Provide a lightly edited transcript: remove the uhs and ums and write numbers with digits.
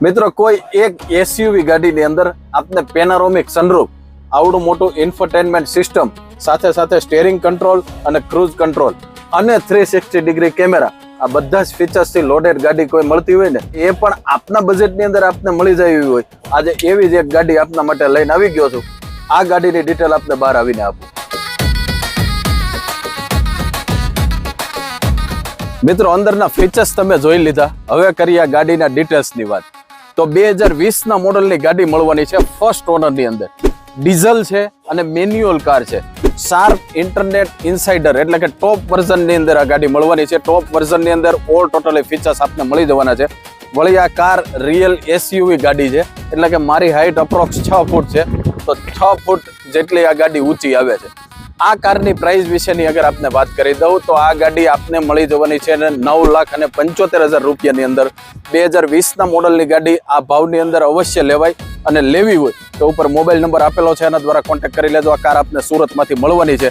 મિત્રો કોઈ એક એસયુવી ગાડીની અંદર આપને પેનારોમિક સનરૂફ, આવડું મોટું ઇન્ફોટેનમેન્ટ સિસ્ટમ, સાથે સાથે સ્ટીયરિંગ કંટ્રોલ અને ક્રૂઝ કંટ્રોલ અને 360 ડિગ્રી કેમેરા, આ બધા જ ફીચર્સથી લોડેડ ગાડી કોઈ મળતી હોય ને, એ પણ આપના બજેટની અંદર આપને મળી જાય એવી હોય. આજે એવી જ એક ગાડી આપના માટે લઈને આવી ગયો છું. આ ગાડીની ડિટેલ આપને બહાર આવીને આપું. મિત્રો, અંદરના ફીચર્સ તમે જોઈ લીધા. હવે કરીએ આ ગાડીના ડિટેલ્સની વાત. તો 2020 ના મોડલની ગાડી મળવાની છે, ફર્સ્ટ ઓનરની અંદર. ડીઝલ છે અને મેન્યુઅલ કાર છે. શાર્પ ઇન્ટરનેટ ઇનસાઇડર એટલે કે ટોપ વર્ઝનની અંદર આ ગાડી મળવાની છે. ટોપ વર્ઝનની અંદર ઓલ ટોટલી ફીચર્સ આપને મળી જવાના છે. વળી આ કાર રિયલ એસયુવી ગાડી છે, એટલે કે મારી હાઈટ અપ્રોક્સ 6 ફૂટ છે, તો 6 ફૂટ જેટલી આ ગાડી ઊંચી આવે છે. આ કારની પ્રાઇસ વિશેની અગર આપને વાત કરી દઉં તો આ ગાડી આપને મળી જવાની છે 9,75,000 રૂપિયાની અંદર. 2020 ના મોડલની ગાડી આ ભાવની અંદર અવશ્ય લેવાય, અને લેવી હોય તો ઉપર મોબાઈલ નંબર આપેલો છે, એના દ્વારા કોન્ટેક્ટ કરી લેજો. આ કાર આપને સુરતમાંથી મળવાની છે.